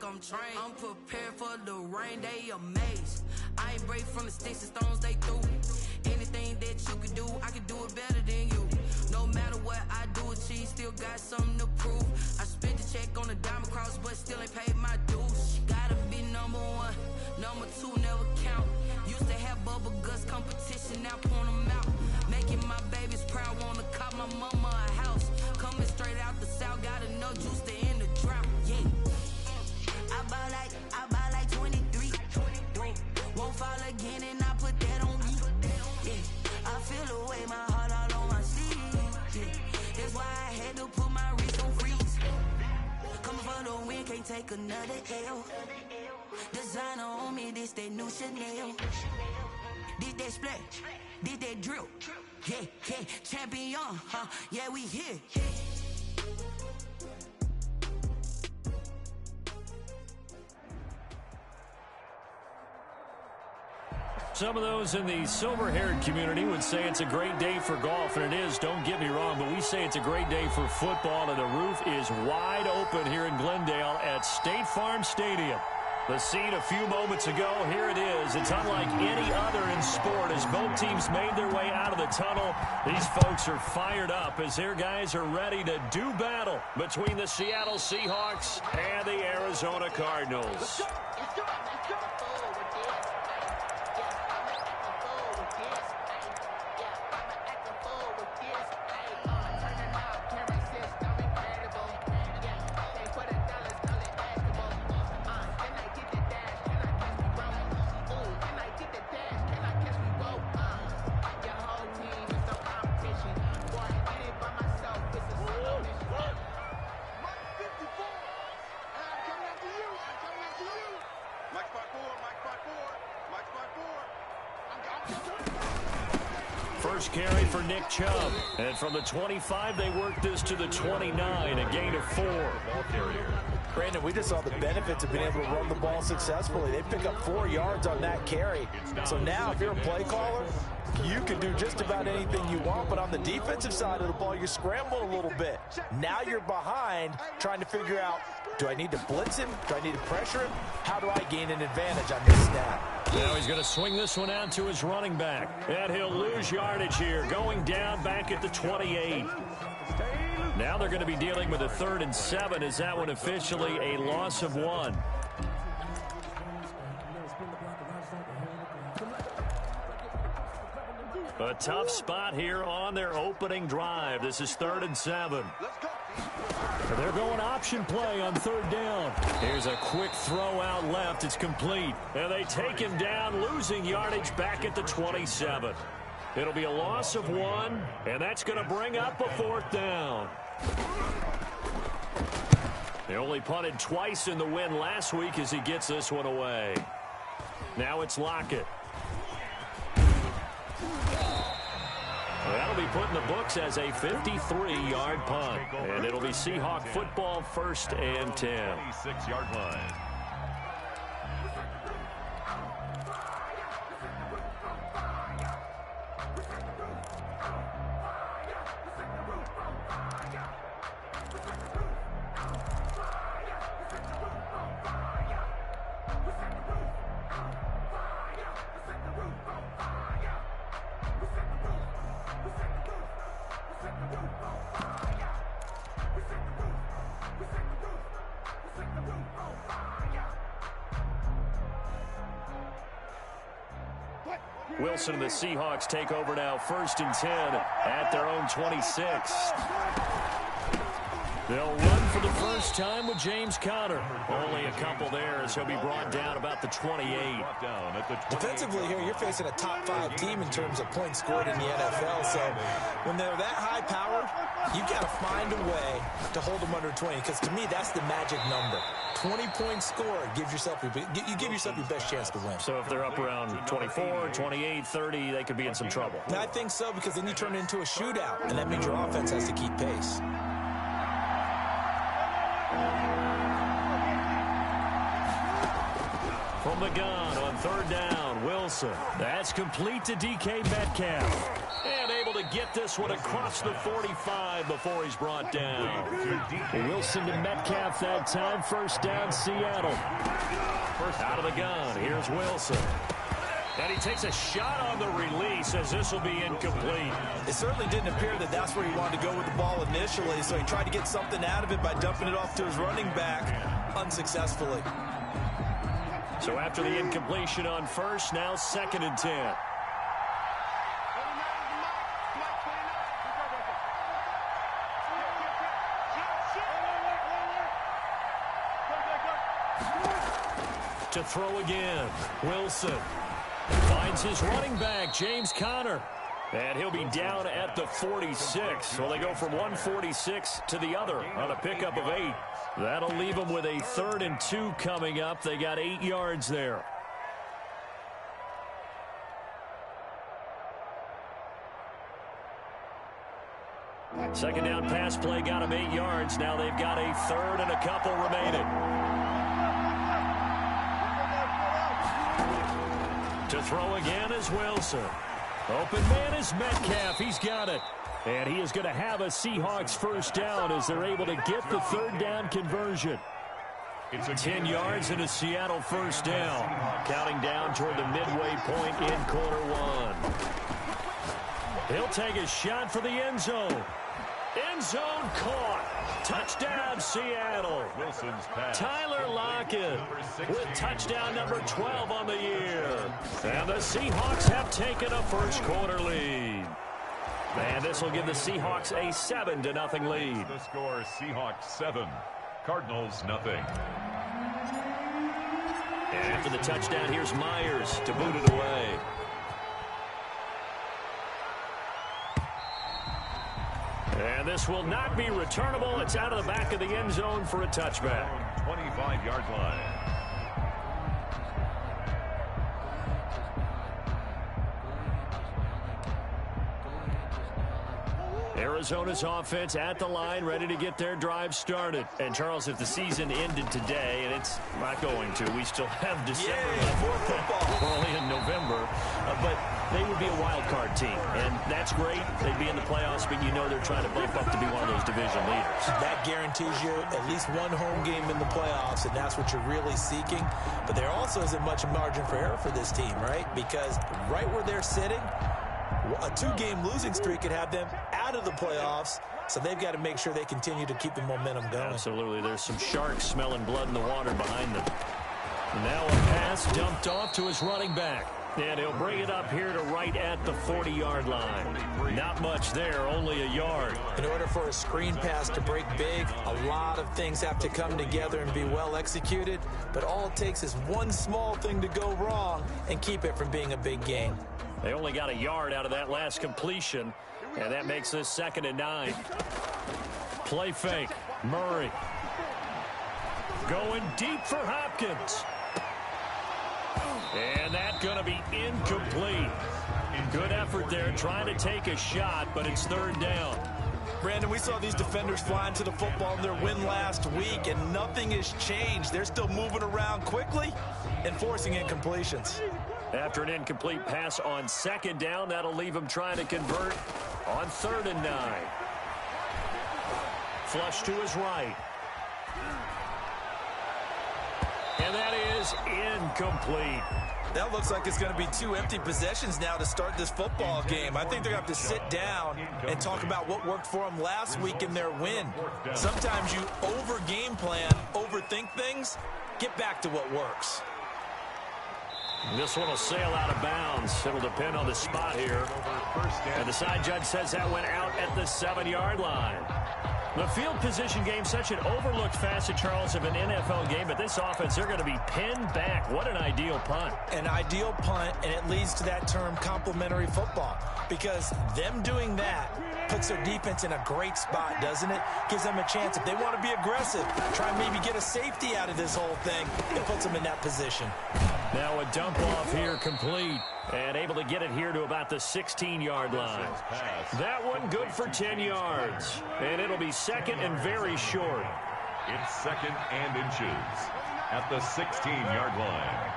like I'm trained. I'm prepared for the rain, they amazed. I ain't break from the sticks and stones they threw. Anything that you could do, I could do it better than you. No matter what I do, achieve, still got something to prove. I spent the check on the diamond cross, but still ain't paid my dues. Gotta be number one, number two never count. Used to have bubble guts competition, now point them out. Making my babies proud, wanna cop my mama a house. Coming straight out the south, got enough juice to end the drought. Yeah, I buy like 23. Won't fall again, and I put that on me. Yeah, I feel the way, my heart all on my sleeve. Yeah, that's why I had to put my wrist on freeze. Coming for the win, can't take another L. Designer on me, this that new Chanel. This that splash, this that drill. Yeah, yeah, champion, huh? Yeah, we here. Some of those in the silver-haired community would say it's a great day for golf, and it is, don't get me wrong, but we say it's a great day for football, and the roof is wide open here in Glendale at State Farm Stadium. The scene a few moments ago, here it is. It's unlike any other in sport as both teams made their way out of the tunnel. These folks are fired up as their guys are ready to do battle between the Seattle Seahawks and the Arizona Cardinals. First carry for Nick Chubb. And from the 25, they work this to the 29, a gain of 4. Ball carrier. Brandon, we just saw the benefits of being able to run the ball successfully. They pick up 4 yards on that carry. So now if you're a play caller, you can do just about anything you want, but on the defensive side of the ball, you're scrambling a little bit. Now you're behind trying to figure out, do I need to blitz him? Do I need to pressure him? How do I gain an advantage on this snap? Now he's going to swing this one out to his running back. And he'll lose yardage here, going down back at the 28. Now they're going to be dealing with a 3rd and 7. Is that one officially a loss of 1? A tough spot here on their opening drive. This is 3rd and 7. They're going option play on 3rd down. Here's a quick throw out left. It's complete. And they take him down, losing yardage back at the 27. It'll be a loss of 1, and that's going to bring up a 4th down. They only punted twice in the win last week as he gets this one away. Now it's Lockett. That'll be put in the books as a 53-yard punt. And it'll be Seahawk football, 1st and 10. 26-yard line. Wilson and the Seahawks take over now, 1st and 10 at their own 26. They'll run for the first time with James Conner. Only a couple there as he'll be brought down about the 28. Defensively here, you're facing a top 5 team in terms of points scored in the NFL. So when they're that high powered, you've got to find a way to hold them under 20. Because to me, that's the magic number. 20 points scored gives yourself you give yourself your best chance to win. So if they're up around 24, 28, 30, they could be in some trouble. And I think so, because then you turn it into a shootout, and that means your offense has to keep pace. From the gun on third down, Wilson. That's complete to DK Metcalf. And able to get this one across the 45 before he's brought down. Wilson to Metcalf that time. First down, Seattle. First out of the gun. Here's Wilson. And he takes a shot on the release as this will be incomplete. It certainly didn't appear that that's where he wanted to go with the ball initially, so he tried to get something out of it by dumping it off to his running back unsuccessfully. So after the incompletion on first, now 2nd and 10. To throw again, Wilson finds his running back, James Conner. And he'll be down at the 46. So they go from 146 to the other on a pickup of 8. That'll leave them with a 3rd and 2 coming up. They got 8 yards there. Second down pass play got them 8 yards. Now they've got a 3rd and a couple remaining. To throw again is Wilson. Open man is Metcalf. He's got it. And he is going to have a Seahawks first down as they're able to get the 3rd down conversion. It's 10 yards and a Seattle first down. Counting down toward the midway point in quarter 1. He'll take a shot for the end zone. End zone caught. Touchdown, Seattle. Wilson's pass. Tyler Lockett with touchdown number 12 on the year. And the Seahawks have taken a first quarter lead. And this will give the Seahawks a 7-0 lead. The score, Seahawks 7, Cardinals 0. And after the touchdown, here's Myers to boot it away. And this will not be returnable. It's out of the back of the end zone for a touchback. 25-yard line. Arizona's offense at the line, ready to get their drive started. And, Charles, if the season ended today, and it's not going to, we still have December left. More football. We're only in November. But they would be a wild card team, and that's great. They'd be in the playoffs, but you know they're trying to bump up to be one of those division leaders. That guarantees you at least one home game in the playoffs, and that's what you're really seeking. But there also isn't much margin for error for this team, right? Because right where they're sitting, a 2-game losing streak could have them out of the playoffs, so they've got to make sure they continue to keep the momentum going. Absolutely. There's some sharks smelling blood in the water behind them. Now a pass dumped off to his running back. And he'll bring it up here to right at the 40-yard line. Not much there, only a yard. In order for a screen pass to break big, a lot of things have to come together and be well executed. But all it takes is one small thing to go wrong and keep it from being a big gain. They only got a yard out of that last completion, and that makes this 2nd and 9. Play fake. Murray. Going deep for Hopkins. And that's going to be incomplete. Good effort there trying to take a shot, but it's 3rd down. Brandon, we saw these defenders flying to the football in their win last week, and nothing has changed. They're still moving around quickly and forcing incompletions. After an incomplete pass on 2nd down, that'll leave them trying to convert on 3rd and 9. Flush to his right. And that is incomplete. That looks like it's going to be 2 empty possessions now to start this football game. I think they're going to have to sit down and talk about what worked for them last week in their win. Sometimes you over-game plan, overthink things, get back to what works. This one will sail out of bounds. It'll depend on the spot here. And the side judge says that went out at the 7-yard line. The field position game, such an overlooked facet, Charles, of an NFL game. But this offense, they're going to be pinned back. What an ideal punt. An ideal punt, and it leads to that term complementary football. Because them doing that puts their defense in a great spot, doesn't it? Gives them a chance. If they want to be aggressive, try and maybe get a safety out of this whole thing, it puts them in that position. Now a dump off here complete. And able to get it here to about the 16-yard line. That one good for 10 yards. And it'll be 2nd and very short. It's 2nd and inches at the 16-yard line.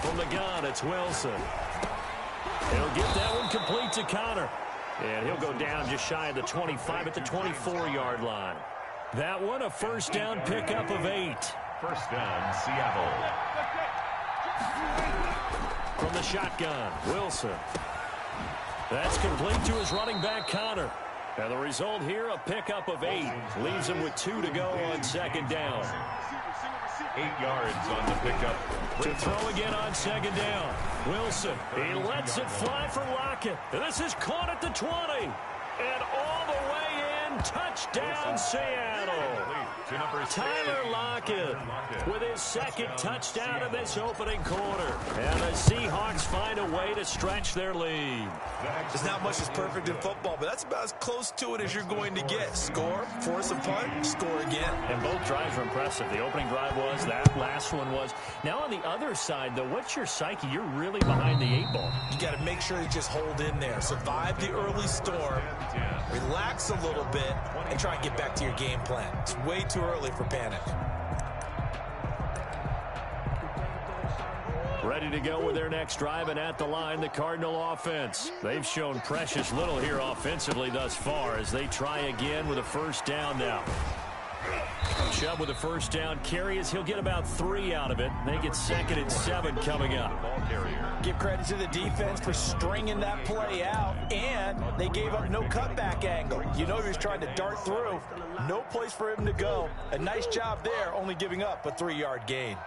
From the gun, it's Wilson. He'll get that one complete to Connor. And he'll go down just shy of the 25 at the 24-yard line. That one, a first down pickup of 8. First down, Seattle. From the shotgun, Wilson. That's complete to his running back, Connor. And the result here, a pickup of 8. Leaves him with 2 to go on second down. 8 yards on the pickup. To throw again on second down. Wilson, he lets it fly for Lockett. This is caught at the 20. And all the way in, touchdown Seattle. Tyler Lockett with his second touchdown in this opening quarter. And the Seahawks find a way to stretch their lead. There's not much that's perfect in football, but that's about as close to it as you're going to get. Score, force a punt, score again. And both drives were impressive. The opening drive was, that last one was. Now on the other side, though, what's your psyche? You're really behind the 8 ball. You got to make sure to just hold in there. Survive the early storm, relax a little bit, and try and get back to your game plan. It's way too early for panic. Ready to go with their next drive, and at the line, the Cardinal offense. They've shown precious little here offensively thus far as they try again with a first down now. Chubb with a first down carry as he'll get about 3 out of it. They get 2nd and 7 coming up. Give credit to the defense for stringing that play out, and they gave up no cutback angle. You know he was trying to dart through. No place for him to go. A nice job there, only giving up a 3-yard gain.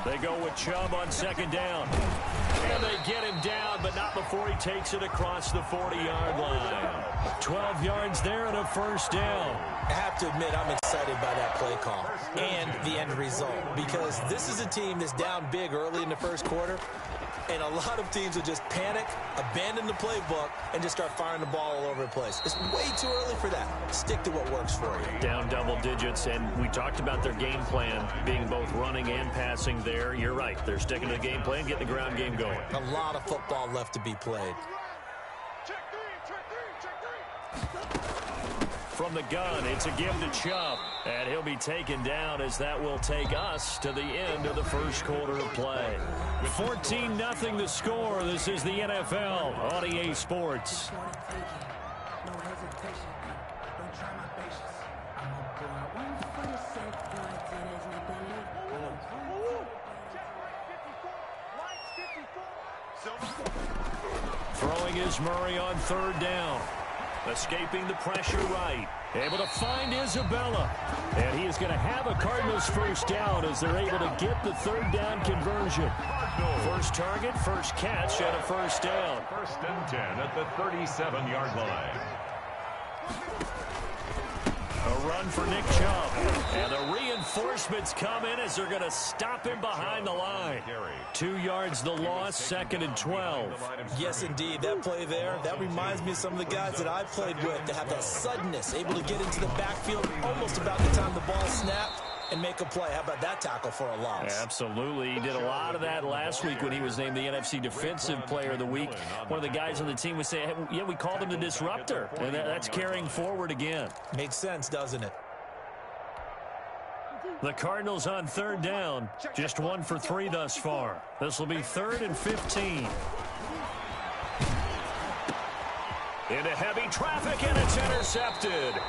They go with Chubb on second down. And they get him down, but not before he takes it across the 40-yard line. 12 yards there and a first down. I have to admit, I'm excited by that play call and the end result, because this is a team that's down big early in the first quarter, and a lot of teams will just panic, abandon the playbook, and just start firing the ball all over the place. It's way too early for that. Stick to what works for you. Down double digits, and we talked about their game plan being both running and passing there. You're right. They're sticking to the game plan, getting the ground game going. A lot of football left to be played. From the gun, it's a give to Chubb, and he'll be taken down as that will take us to the end of the first quarter of play. 14-0 the score. This is the NFL on EA Sports. Throwing is Murray on third down. Escaping the pressure right. Able to find Isabella. And he is going to have a Cardinals first down as they're able to get the third down conversion. First target, first catch, and a first down. First and 10 at the 37-yard line. A run for Nick Chubb. And the reinforcements come in as they're going to stop him behind the line. 2 yards the loss, 2nd and 12. Yes, indeed. That play there, that reminds me of some of the guys that I've played with that have that suddenness, able to get into the backfield almost about the time the ball snapped and make a play. How about that tackle for a loss? Absolutely. He did a lot of that last week when he was named the NFC Defensive Player of the Week. One of the guys on the team was saying, hey, yeah, we called him the disruptor. And that's carrying forward again. Makes sense, doesn't it? The Cardinals on third down. Just 1 for 3 thus far. This will be 3rd and 15. Into heavy traffic, and it's intercepted.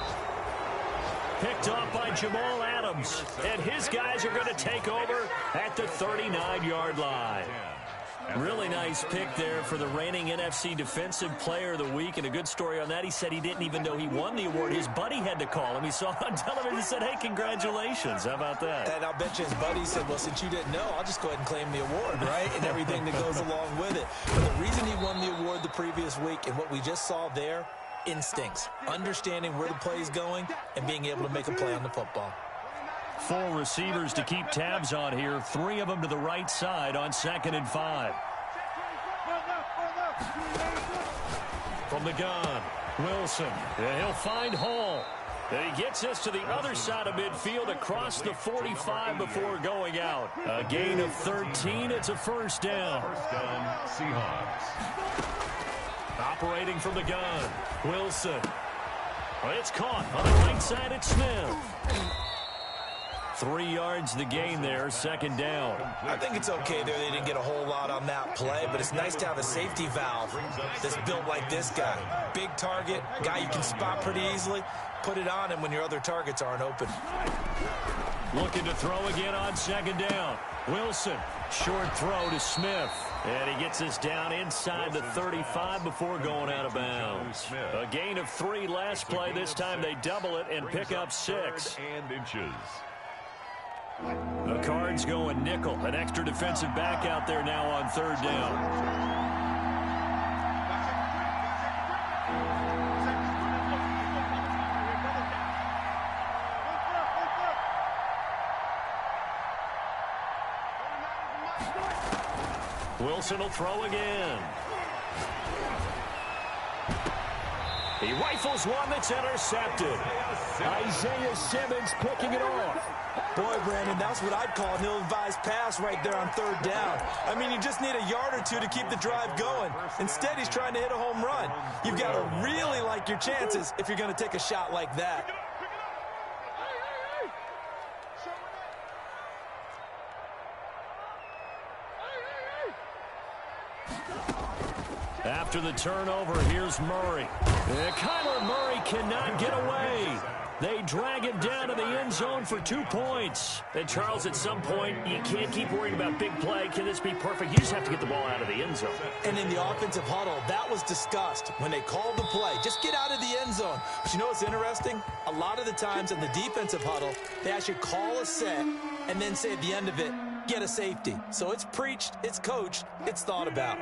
Picked off by Jamal Adams. And his guys are going to take over at the 39-yard line. Really nice pick there for the reigning NFC Defensive Player of the Week. And a good story on that, he said he didn't even know he won the award. His buddy had to call him. He saw it on television and said, hey, congratulations. How about that? And I'll bet you his buddy said, well, since you didn't know, I'll just go ahead and claim the award, right? And everything that goes along with it. But the reason he won the award the previous week and what we just saw there, instincts, understanding where the play is going and being able to make a play on the football. 4 receivers to keep tabs on here. 3 of them to the right side on 2nd and 5. From the gun, Wilson. And he'll find Hall. And he gets this to the other side of midfield across the 45 before going out. A gain of 13. It's a first down. First down, Seahawks. Operating from the gun, Wilson. Well, it's caught on the right side at Smith. 3 yards the gain there, second down. I think it's okay there. They didn't get a whole lot on that play, but it's nice to have a safety valve that's built like this guy. Big target, guy you can spot pretty easily. Put it on him when your other targets aren't open. Looking to throw again on second down. Wilson, short throw to Smith. And he gets us down inside the 35 before going out of bounds. A gain of 3 last play. This time they double it and pick up 6. The Cards going nickel. An extra defensive back out there now on third down. Wilson will throw again. He rifles one that's intercepted. Isaiah Simmons picking it off. Boy, Brandon, that's what I'd call an ill-advised pass right there on third down. I mean, you just need a yard or two to keep the drive going. Instead, he's trying to hit a home run. You've got to really like your chances if you're going to take a shot like that. After the turnover, here's Murray. And Kyler Murray cannot get away. They drag him down to the end zone for 2 points. And, Charles, at some point, you can't keep worrying about big play. Can this be perfect? You just have to get the ball out of the end zone. And in the offensive huddle, that was discussed when they called the play. Just get out of the end zone. But you know what's interesting? A lot of the times in the defensive huddle, they actually call a set and then say at the end of it, get a safety. So it's preached, it's coached, it's thought about.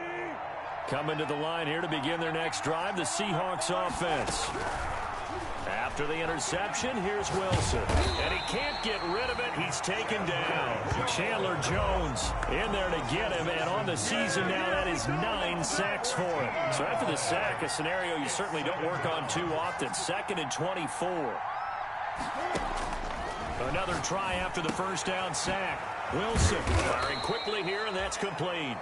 Coming to the line here to begin their next drive, the Seahawks offense. After the interception, here's Wilson. And he can't get rid of it. He's taken down. Chandler Jones in there to get him. And on the season now, that is 9 sacks for him. So after the sack, a scenario you certainly don't work on too often. 2nd and 24. Another try after the first down sack. Wilson firing quickly here, and that's complete.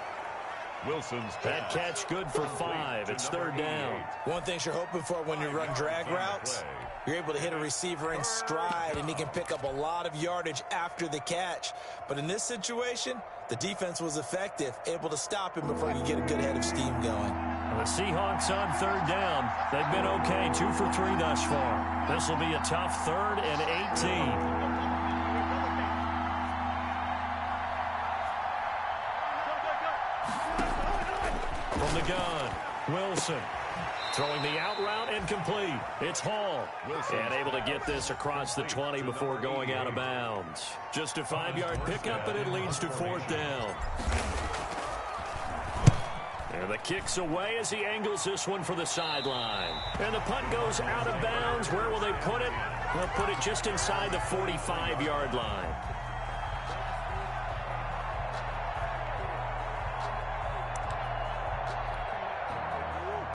Wilson's that catch good for 5. It's third down. One thing you're hoping for when you run drag routes, you're able to hit a receiver in stride, and he can pick up a lot of yardage after the catch. But in this situation, the defense was effective, able to stop him before he could get a good head of steam going. The Seahawks on third down. They've been okay, 2 for 3 thus far. This will be a tough 3rd and 18. From the gun, Wilson throwing the out route and complete. It's Hall. And able to get this across the 20 before going out of bounds. Just a 5-yard pickup, and it leads to 4th down. And the kick's away as he angles this one for the sideline. And the punt goes out of bounds. Where will they put it? They'll put it just inside the 45-yard line.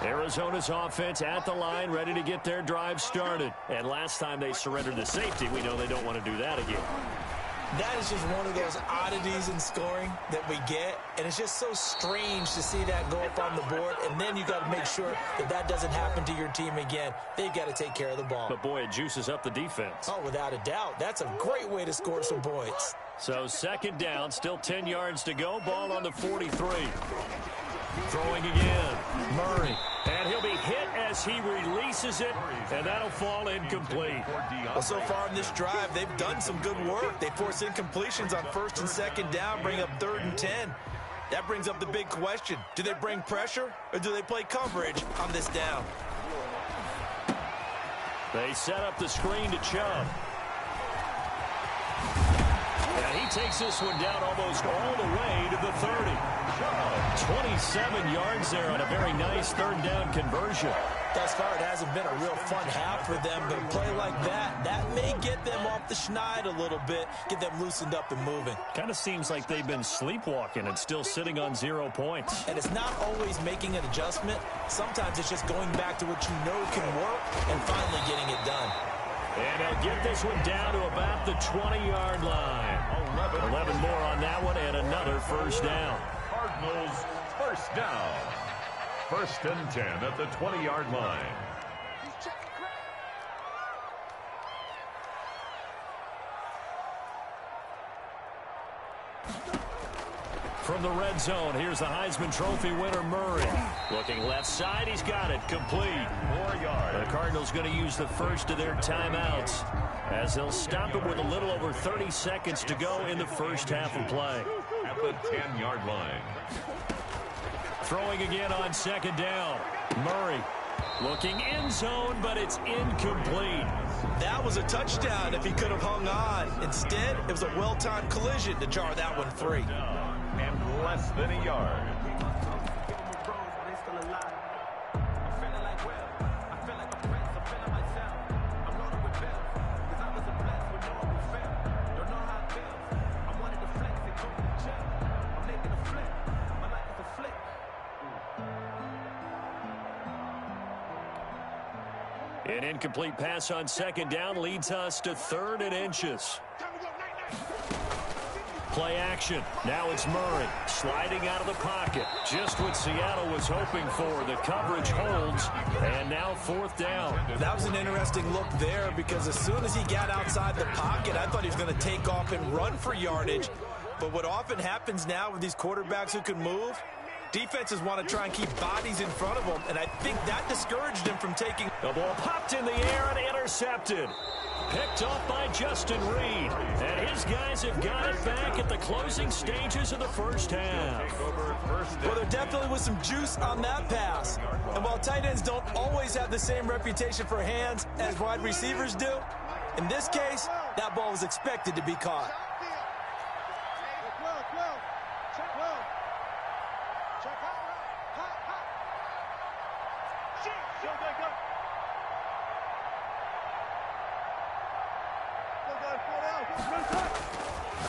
Arizona's offense at the line, ready to get their drive started. And last time they surrendered the safety, we know they don't want to do that again. That is just one of those oddities in scoring that we get, and it's just so strange to see that go up on the board, and then you got to make sure that that doesn't happen to your team again. They've got to take care of the ball. But, boy, it juices up the defense. Oh, without a doubt. That's a great way to score some points. So, 2nd down, still 10 yards to go. Ball on the 43. Throwing again, Murray. And he'll be hit as he releases it, and that'll fall incomplete. Well, so far in this drive, they've done some good work. They force incompletions on 1st and 2nd down, bring up 3rd and 10. That brings up the big question. Do they bring pressure, or do they play coverage on this down? They set up the screen to Chubb. And he takes this one down almost all the way to the 30. 27 yards there on a very nice 3rd down conversion. Thus far, it hasn't been a real fun half for them, but a play like that may get them off the schneid a little bit, get them loosened up and moving. Kind of seems like they've been sleepwalking and still sitting on 0 points. And it's not always making an adjustment. Sometimes it's just going back to what you know can work and finally getting it done. And they'll get this one down to about the 20-yard line. 11 more on that one, and another first down. Cardinals first down. 1st and 10 at the 20-yard line. From the red zone, here's the Heisman Trophy winner, Murray. Looking left side, he's got it. Complete. 4 yards. The Cardinals going to use the first of their timeouts as they'll stop it with a little over 30 seconds to go in the first half of play. At the 10-yard line. Throwing again on second down. Murray looking end zone, but it's incomplete. That was a touchdown if he could have hung on. Instead, it was a well-timed collision to jar that one free. And less than a yard. An incomplete pass on second down leads us to 3rd and inches. Play action. Now it's Murray sliding out of the pocket. Just what Seattle was hoping for. The coverage holds, and now 4th down. That was an interesting look there because as soon as he got outside the pocket, I thought he was going to take off and run for yardage. But what often happens now with these quarterbacks who can move, defenses want to try and keep bodies in front of them, and I think that discouraged him from taking. The ball popped in the air and intercepted. Picked off by Justin Reed. And his guys have got it back at the closing stages of the first half. Well, there definitely was some juice on that pass. And while tight ends don't always have the same reputation for hands as wide receivers do, in this case, that ball was expected to be caught.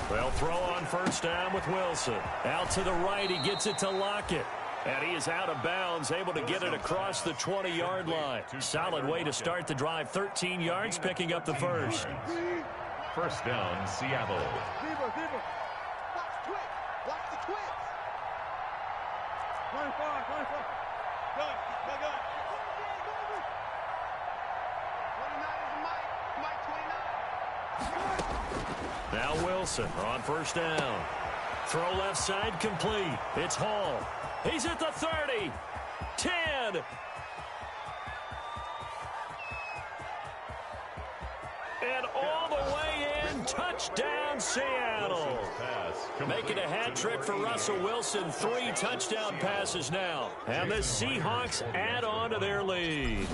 Well, throw on first down with Wilson. Out to the right, he gets it to Lockett. And he is out of bounds, able to get it across the 20-yard line. Solid way to start the drive. 13 yards, picking up the first. First down, Seattle. Watch the twitch. 25. Go. 29 is Mike 29. Now Wilson on first down. Throw left side complete. It's Hall. He's at the 30. 10. And all the way in. Touchdown, Seattle. Making a hat trick for Russell Wilson. 3 touchdown passes now. And the Seahawks add on to their lead.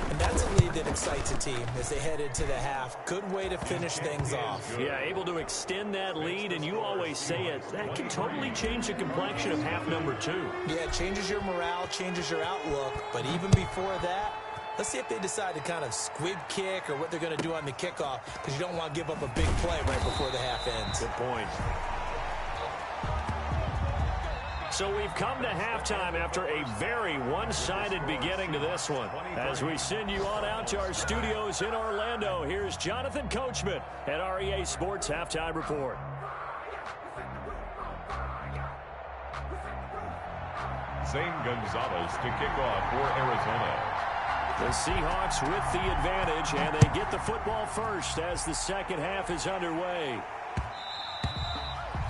And that's a lead that excites a team as they head into the half. Good way to finish things off. Yeah, able to extend that lead, and you always say it, that can totally change the complexion of half number 2. Yeah, it changes your morale, changes your outlook. But even before that, let's see if they decide to kind of squib kick or what they're going to do on the kickoff, because you don't want to give up a big play right before the half ends. Good point. So we've come to halftime after a very one-sided beginning to this one. As we send you on out to our studios in Orlando, here's Jonathan Coachman at REA Sports Halftime Report. Zane Gonzalez to kick off for Arizona. The Seahawks with the advantage, and they get the football first as the second half is underway.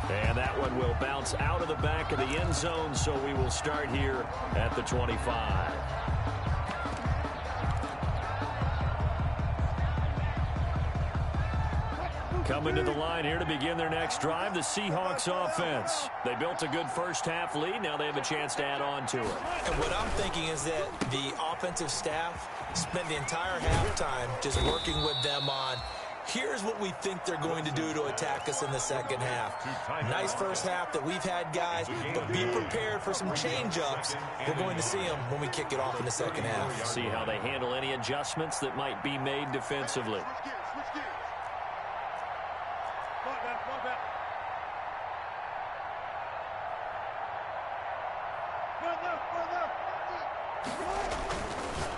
And that one will bounce out of the back of the end zone, so we will start here at the 25. Coming to the line here to begin their next drive, the Seahawks offense. They built a good first half lead. Now they have a chance to add on to it. And what I'm thinking is that the offensive staff spent the entire halftime just working with them on, here's what we think they're going to do to attack us in the second half. Nice first half that we've had, guys, but be prepared for some change-ups. We're going to see them when we kick it off in the second half. See how they handle any adjustments that might be made defensively.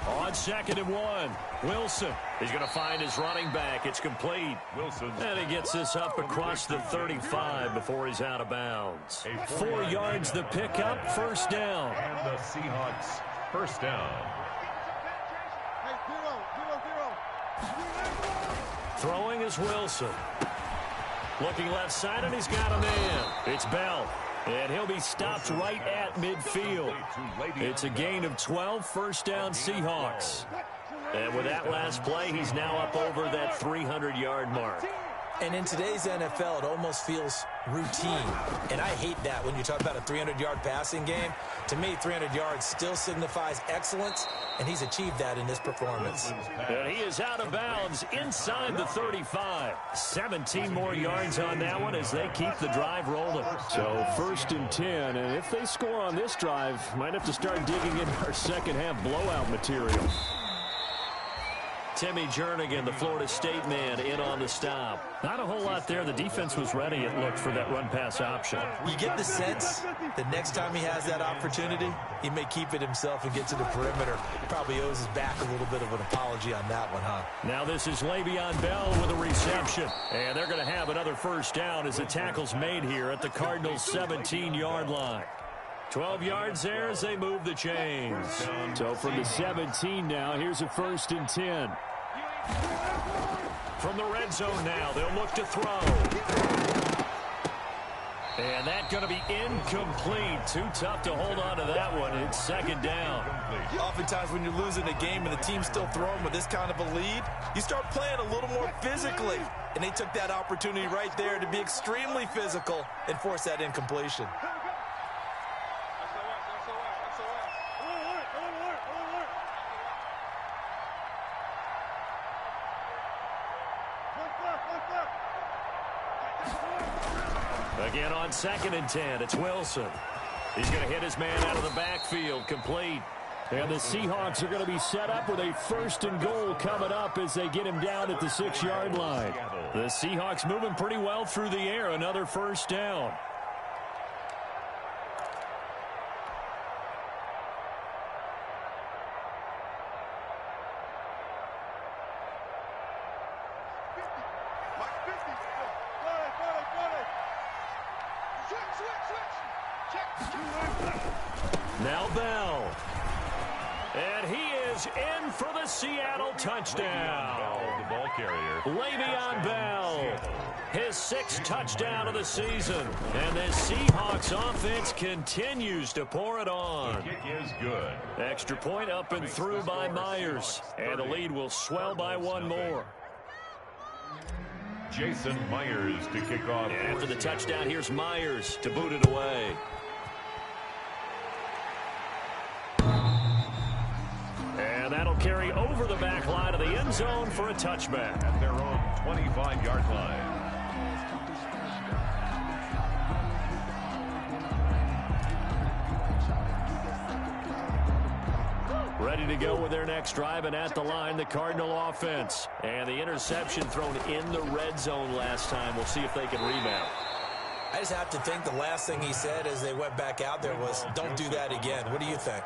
On 2nd and 1, Wilson. He's going to find his running back. It's complete. Wilson. And he gets this up across the 35 before he's out of bounds. 4 yards the pickup, first down. And the Seahawks first down. Throwing is Wilson. Looking left side, and he's got a man. It's Bell. And he'll be stopped right at midfield. It's a gain of 12, first down Seahawks. And with that last play, he's now up over that 300-yard mark. And in today's NFL, it almost feels routine. And I hate that when you talk about a 300-yard passing game. To me, 300 yards still signifies excellence, and he's achieved that in this performance. And he is out of bounds inside the 35. 17 more yards on that one as they keep the drive rolling. So first and 10, and if they score on this drive, might have to start digging in our second half blowout material. Timmy Jernigan, the Florida State man, in on the stop. Not a whole lot there. The defense was ready, it looked, for that run-pass option. You get the sense that next time he has that opportunity, he may keep it himself and get to the perimeter. Probably owes his back a little bit of an apology on that one, huh? Now this is Le'Veon Bell with a reception. And they're going to have another first down as the tackle's made here at the Cardinals' 17-yard line. 12 yards there as they move the chains. So from the 17 now, here's a first and 10. From the red zone now, they'll look to throw. And that's going to be incomplete. Too tough to hold on to that one. It's second down. Oftentimes when you're losing a game and the team's still throwing with this kind of a lead, you start playing a little more physically. And they took that opportunity right there to be extremely physical and force that incompletion. Again on second and 10, it's Wilson. He's going to hit his man out of the backfield, complete. And the Seahawks are going to be set up with a first and goal coming up as they get him down at the 6-yard line. The Seahawks moving pretty well through the air, another first down. Now Bell. And he is in for the Seattle touchdown. The ball carrier. Le'Veon Bell. His 6th touchdown of the season. And the Seahawks offense continues to pour it on. The kick is good. Extra point up and through by Myers. And the lead will swell by one more. Jason Myers to kick off. And after the touchdown, here's Myers to boot it away. And that'll carry over the back line of the end zone for a touchback. At their own 25-yard line. Ready to go with their next drive, and at the line, the Cardinal offense. And the interception thrown in the red zone last time. We'll see if they can rebound. I just have to think the last thing he said as they went back out there was, don't do that again. What do you think?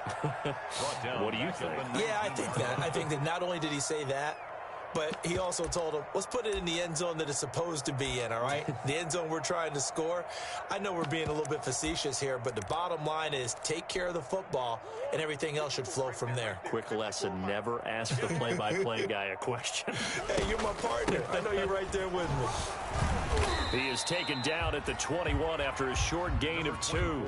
What do you think? Yeah, I think that. I think that not only did he say that, but he also told him, let's put it in the end zone that it's supposed to be in, all right? The end zone we're trying to score. I know we're being a little bit facetious here, but the bottom line is take care of the football, and everything else should flow from there. Quick lesson, never ask the play-by-play guy a question. Hey, you're my partner. I know you're right there with me. He is taken down at the 21 after a short gain of 2.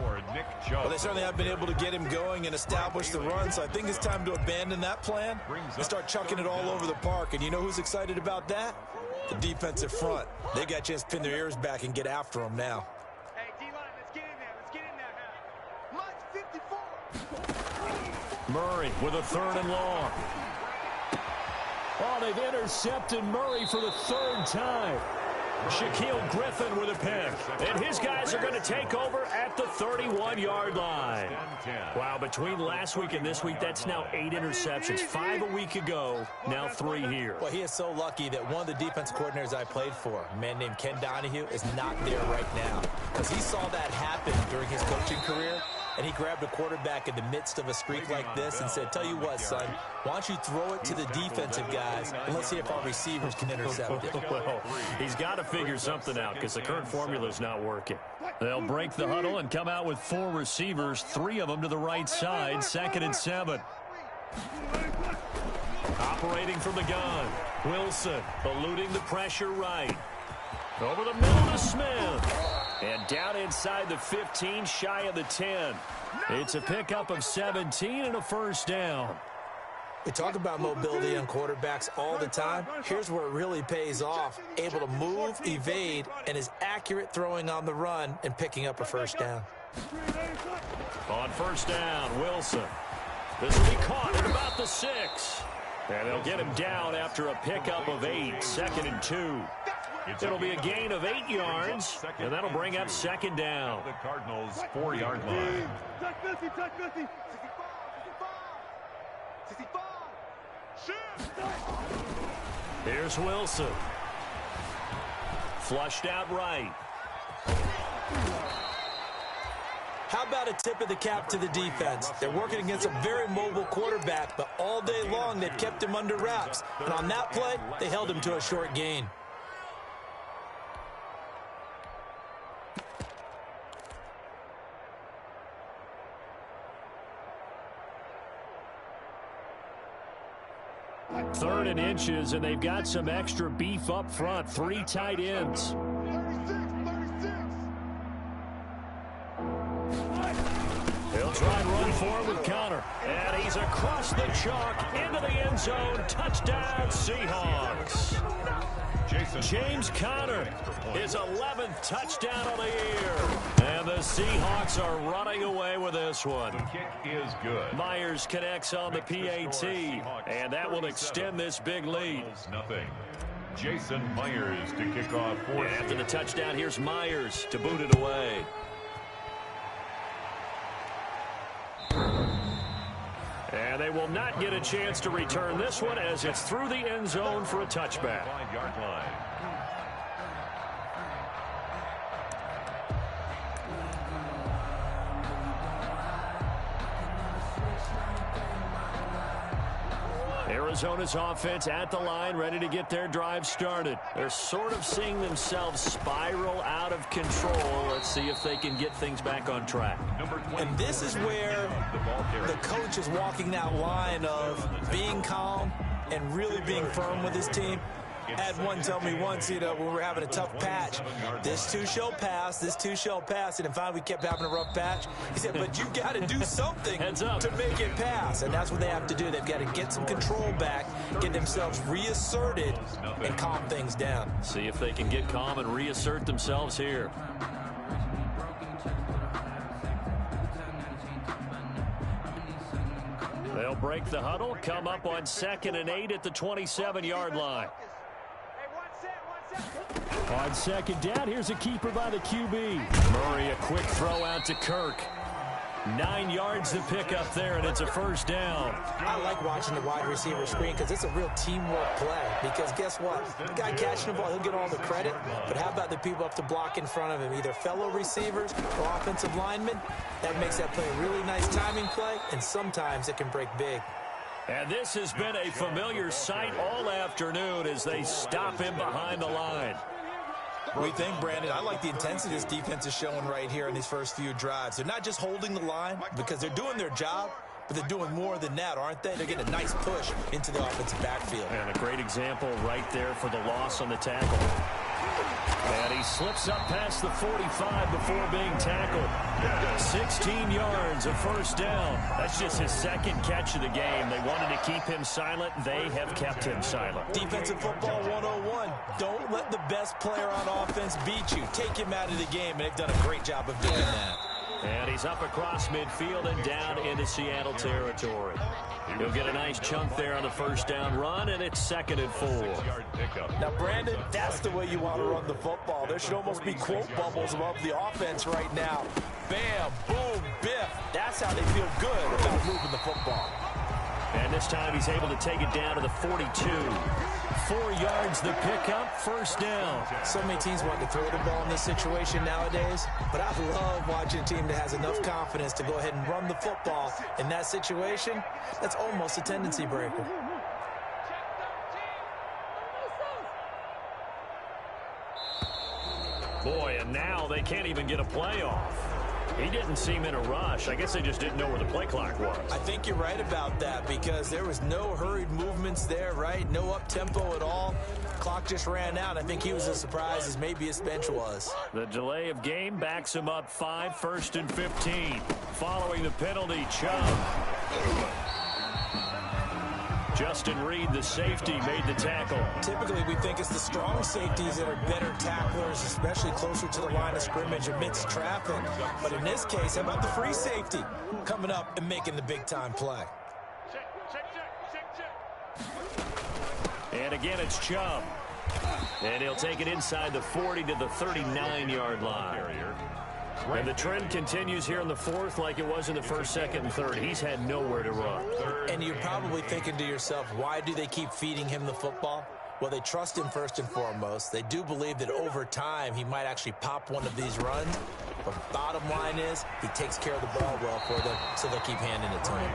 Well, they certainly have been able to get him going and establish the run, so I think it's time to abandon that plan and start chucking it all over the park. And you know who's excited about that? The defensive front. They got a chance to pin their ears back and get after him now. Hey, D-line, let's get in there. Let's get in there now. Mike 54. Murray with a 3rd and long. Oh, they've intercepted Murray for the 3rd time. Shaquille Griffin with a pick. And his guys are going to take over at the 31-yard line. Wow, between last week and this week, that's now 8 interceptions. 5 a week ago, now 3 here. Well, he is so lucky that one of the defense coordinators I played for, a man named Ken Donahue, is not there right now. Because he saw that happen during his coaching career, and he grabbed a quarterback in the midst of a streak like this and said, tell you what, son, why don't you throw it to the defensive guys, and let's see if our receivers can intercept it. Well, he's got to figure something out because the current formula is not working. They'll break the huddle and come out with 4 receivers, 3 of them to the right side, 2nd and 7. Operating from the gun, Wilson eluding the pressure right. Over the middle to Smith. And down inside the 15, shy of the 10. It's a pickup of 17 and a first down. We talk about mobility on quarterbacks all the time. Here's where it really pays off. Able to move, evade, and is accurate throwing on the run and picking up a first down. On first down, Wilson. This will be caught at about the 6. And they'll get him down after a pickup of 8, 2nd and 2. It'll be a gain of 8 yards, and that'll bring up 2nd down. The Cardinals' 4-yard line. Here's Wilson. Flushed out right. How about a tip of the cap to the defense? They're working against a very mobile quarterback, but all day long they've kept him under wraps. And on that play, they held him to a short gain. Third and inches, and they've got some extra beef up front. 3 tight ends. He'll try and run for it with Connor. And he's across the chalk into the end zone. Touchdown, Seahawks. James Conner, his 11th touchdown of the year. And the Seahawks are running away with this one. The kick is good. Myers connects on the PAT, and that will extend this big lead. Nothing. Jason Myers to kick off for After the touchdown, here's Myers to boot it away. And they will not get a chance to return this one as it's through the end zone for a touchback. 5-yard line. Arizona's offense at the line, ready to get their drive started. They're sort of seeing themselves spiral out of control. Let's see if they can get things back on track. And this is where the coach is walking that line of being calm and really being firm with his team. I had one tell me once, when we were having a tough patch, this too shall pass, this too shall pass, and finally we kept having a rough patch. He said, but you got to do something to make it pass, and that's what they have to do. They've got to get some control back, get themselves reasserted, and calm things down. See if they can get calm and reassert themselves here. They'll break the huddle, come up on 2nd and 8 at the 27-yard line. On 2nd down, here's a keeper by the QB. Murray, a quick throw out to Kirk. 9 yards to pick up there, and it's a first down. I like watching the wide receiver screen because it's a real teamwork play. Because guess what? The guy catching the ball, he'll get all the credit. But how about the people up to block in front of him, either fellow receivers or offensive linemen? That makes that play a really nice timing play, and sometimes it can break big. And this has been a familiar sight all afternoon as they stop him behind the line. What do you think, Brandon? I like the intensity this defense is showing right here in these first few drives. They're not just holding the line because they're doing their job, but they're doing more than that, aren't they? They're getting a nice push into the offensive backfield. And a great example right there for the loss on the tackle. And he slips up past the 45 before being tackled. 16 yards, a first down. That's just his 2nd catch of the game. They wanted to keep him silent. They have kept him silent. Defensive football 101. Don't let the best player on offense beat you. Take him out of the game, and they've done a great job of doing that. And he's up across midfield and down into Seattle territory. He'll get a nice chunk there on the first down run, and it's 2nd and 4. Now, Brandon, that's the way you want to run the football. There should almost be quote bubbles above the offense right now. Bam, boom, biff. That's how they feel good about moving the football. And this time he's able to take it down to the 42. 4 yards the pickup, first down. So many teams want to throw the ball in this situation nowadays, but I love watching a team that has enough confidence to go ahead and run the football in that situation. That's almost a tendency breaker. Boy, and now they can't even get a play off. He didn't seem in a rush. I guess they just didn't know where the play clock was. I think you're right about that because there was no hurried movements there, right? No up-tempo at all. Clock just ran out. I think he was as surprised as maybe his bench was. The delay of game backs him up 5, 1st and 15. Following the penalty, Chubb. Justin Reed, the safety, made the tackle. Typically, we think it's the strong safeties that are better tacklers, especially closer to the line of scrimmage amidst traffic. But in this case, how about the free safety coming up and making the big-time play? And again, it's Chubb. And he'll take it inside the 40 to the 39-yard line. And the trend continues here in the fourth like it was in the first, second, and third. He's had nowhere to run. And you're probably thinking to yourself, why do they keep feeding him the football? Well, they trust him first and foremost. They do believe that over time he might actually pop one of these runs. But bottom line is he takes care of the ball well for them, so they'll keep handing it to him.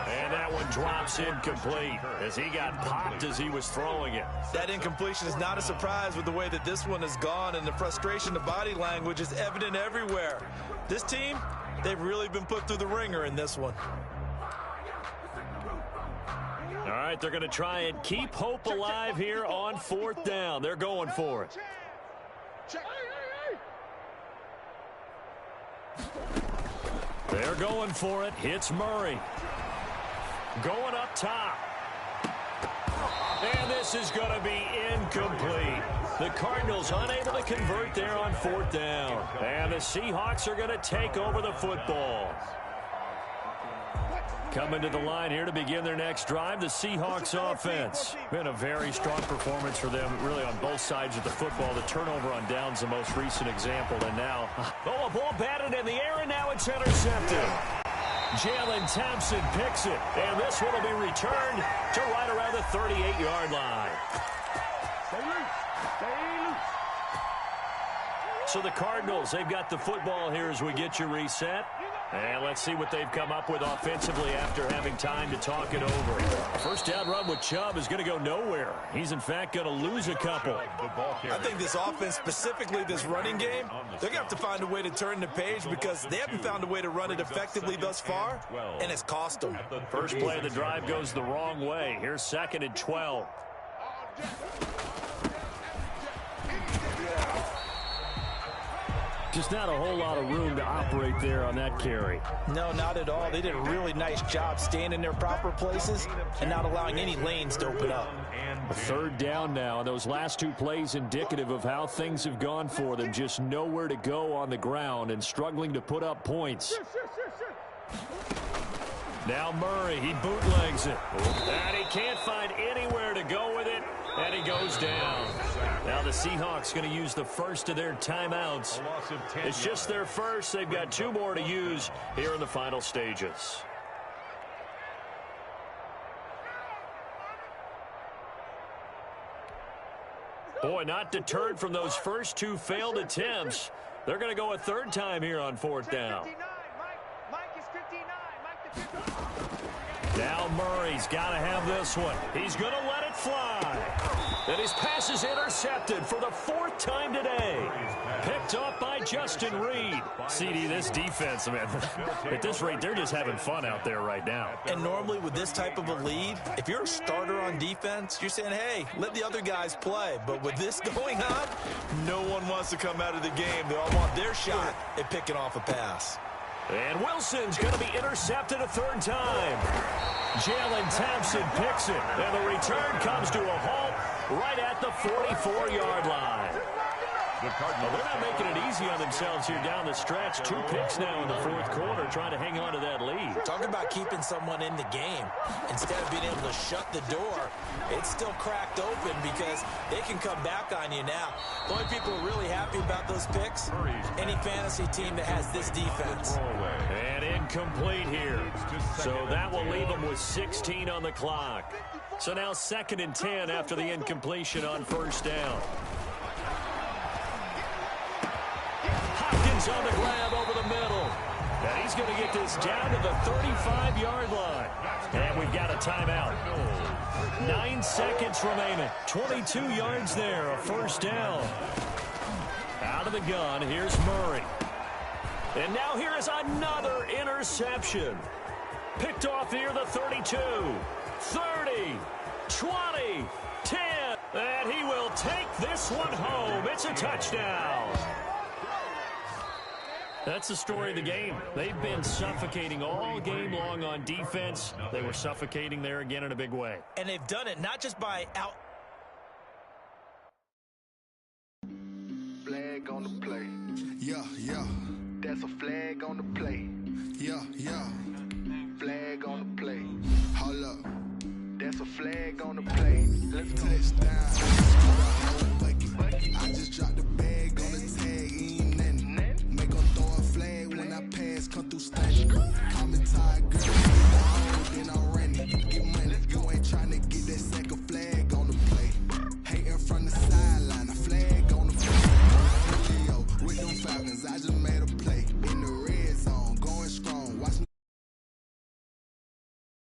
And that one drops incomplete as he got popped as he was throwing it. That incompletion is not a surprise with the way that this one has gone, and the frustration, the body language is evident everywhere. This team, they've really been put through the ringer in this one. All right, they're going to try and keep hope alive here on 4th down. They're going for it. They're going for it. Hits Murray. Going up top. And this is going to be incomplete. The Cardinals unable to convert there on 4th down. And the Seahawks are going to take over the football. Coming to the line here to begin their next drive, the Seahawks offense. Been a very strong performance for them, really on both sides of the football. The turnover on downs, the most recent example. And now, a ball batted in the air, and now it's intercepted. Jalen Thompson picks it, and this one will be returned to right around the 38-yard line. So the Cardinals, they've got the football here as we get you reset. And let's see what they've come up with offensively after having time to talk it over. First down run with Chubb is going to go nowhere. He's, in fact, going to lose a couple. I think this offense, specifically this running game, they're going to have to find a way to turn the page because they haven't found a way to run it effectively thus far, and it's cost them. First play of the drive goes the wrong way. Here's 2nd and 12. Just not a whole lot of room to operate there on that carry. No, not at all. They did a really nice job staying in their proper places and not allowing any lanes to open up. A 3rd down now, and those last 2 plays indicative of how things have gone for them. Just nowhere to go on the ground and struggling to put up points. Now Murray, he bootlegs it. And he can't find anywhere to go with it. And he goes down. Now the Seahawks going to use the first of their timeouts. It's just their first. They've got 2 more to use here in the final stages. Boy, not deterred from those first 2 failed attempts. They're going to go a 3rd time here on 4th down. Now Murray's got to have this one. He's going to let it fly. And his pass is intercepted for the 4th time today. Picked up by Justin Reed. CD, this defense, man, at this rate, they're just having fun out there right now. And normally with this type of a lead, if you're a starter on defense, you're saying, hey, let the other guys play. But with this going on, no one wants to come out of the game. They all want their shot at picking off a pass. And Wilson's going to be intercepted a 3rd time. Jalen Thompson picks it, and the return comes to a halt right at the 44-yard line. Well, they're not making it easy on themselves here down the stretch. 2 picks now in the 4th quarter, trying to hang on to that lead. Talk about keeping someone in the game. Instead of being able to shut the door, it's still cracked open because they can come back on you now. The only people who are really happy about those picks, any fantasy team that has this defense. And incomplete here. So that will leave them with 16 on the clock. So now 2nd and 10 after the incompletion on 1st down. Hopkins on the grab over the middle. And he's going to get this down to the 35-yard line. And we've got a timeout. 9 seconds remaining. 22 yards there, a 1st down. Out of the gun, here's Murray. And now here is another interception. Picked off near the 32, 30, 20, 10. And he will take this one home. It's a touchdown. That's the story of the game. They've been suffocating all game long on defense. They were suffocating there again in a big way. And they've done it not just by out. Flag on the play. Yeah, yeah. That's a flag on the play. Yeah, yeah. Flag on the play. Hold up. That's a flag on the play. Let's go. Touchdown.